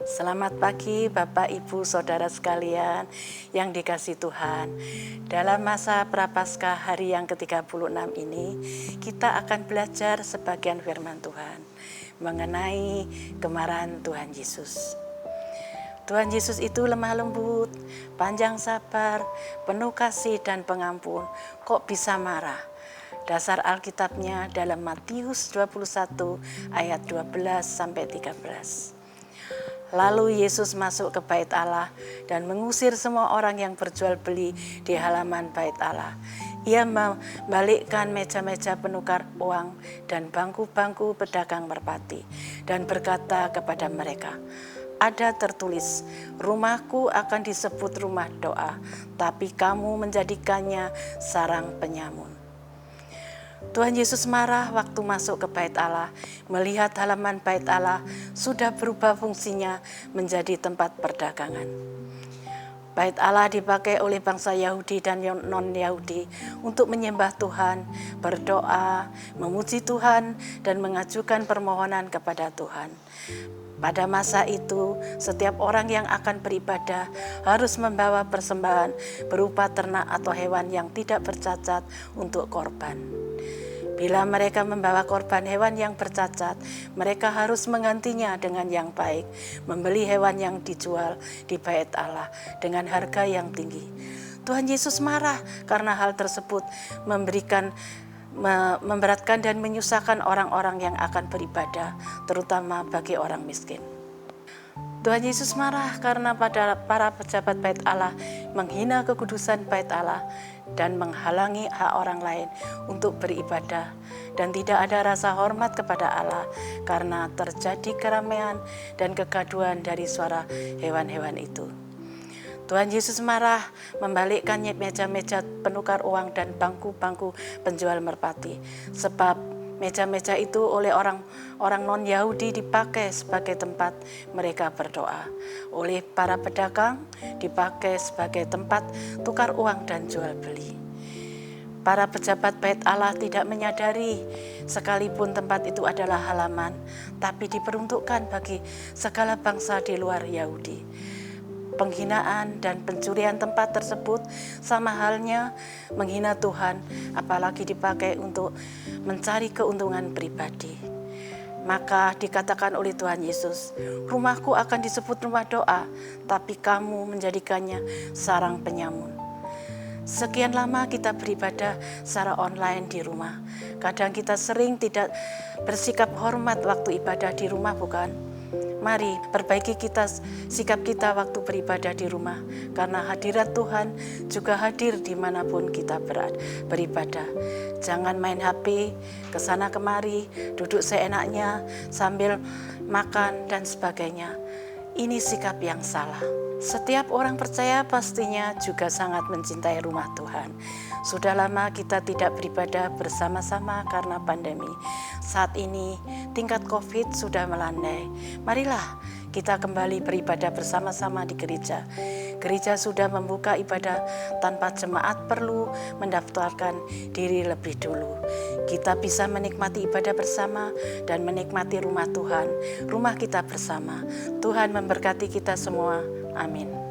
Selamat pagi Bapak Ibu Saudara sekalian yang dikasihi Tuhan. Dalam masa Prapaskah hari yang ke-36 ini, kita akan belajar sebagian firman Tuhan mengenai kemarahan Tuhan Yesus. Tuhan Yesus itu lemah lembut, panjang sabar, penuh kasih dan pengampun. Kok bisa marah? Dasar Alkitabnya dalam Matius 21 ayat 12 sampai 13. Lalu Yesus masuk ke bait Allah dan mengusir semua orang yang berjual beli di halaman bait Allah. Ia membalikkan meja-meja penukar uang dan bangku-bangku pedagang merpati dan berkata kepada mereka, "Ada tertulis, rumahku akan disebut rumah doa, tapi kamu menjadikannya sarang penyamun." Tuhan Yesus marah waktu masuk ke bait Allah, melihat halaman bait Allah sudah berubah fungsinya menjadi tempat perdagangan. Bait Allah dipakai oleh bangsa Yahudi dan non-Yahudi untuk menyembah Tuhan, berdoa, memuji Tuhan, dan mengajukan permohonan kepada Tuhan. Pada masa itu, setiap orang yang akan beribadah harus membawa persembahan berupa ternak atau hewan yang tidak bercacat untuk korban. Bila mereka membawa korban hewan yang bercacat, mereka harus menggantinya dengan yang baik, membeli hewan yang dijual di bait Allah dengan harga yang tinggi. Tuhan Yesus marah karena hal tersebut memberatkan dan menyusahkan orang-orang yang akan beribadah, terutama bagi orang miskin. Tuhan Yesus marah karena para pejabat bait Allah menghina kekudusan bait Allah dan menghalangi hak orang lain untuk beribadah, dan tidak ada rasa hormat kepada Allah karena terjadi keramaian dan kegaduhan dari suara hewan-hewan itu. Tuhan Yesus marah membalikkan meja-meja penukar uang dan bangku-bangku penjual merpati, sebab meja-meja itu oleh orang non-Yahudi dipakai sebagai tempat mereka berdoa. Oleh para pedagang dipakai sebagai tempat tukar uang dan jual beli. Para pejabat bait Allah tidak menyadari sekalipun tempat itu adalah halaman, tapi diperuntukkan bagi segala bangsa di luar Yahudi. Penghinaan dan pencurian tempat tersebut sama halnya menghina Tuhan, apalagi dipakai untuk mencari keuntungan pribadi. Maka dikatakan oleh Tuhan Yesus, "Rumahku akan disebut rumah doa, tapi kamu menjadikannya sarang penyamun." Sekian lama kita beribadah secara online di rumah. Kadang kita sering tidak bersikap hormat waktu ibadah di rumah, bukan? Mari perbaiki sikap kita waktu beribadah di rumah, karena hadirat Tuhan juga hadir dimanapun kita beribadah. Jangan main HP, kesana kemari, duduk seenaknya sambil makan dan sebagainya. Ini sikap yang salah. Setiap orang percaya pastinya juga sangat mencintai rumah Tuhan. Sudah lama kita tidak beribadah bersama-sama karena pandemi. Saat ini tingkat COVID sudah melandai. Marilah kita kembali beribadah bersama-sama di gereja. Gereja sudah membuka ibadah tanpa jemaat perlu mendaftarkan diri lebih dulu. Kita bisa menikmati ibadah bersama dan menikmati rumah Tuhan, rumah kita bersama. Tuhan memberkati kita semua. Amin.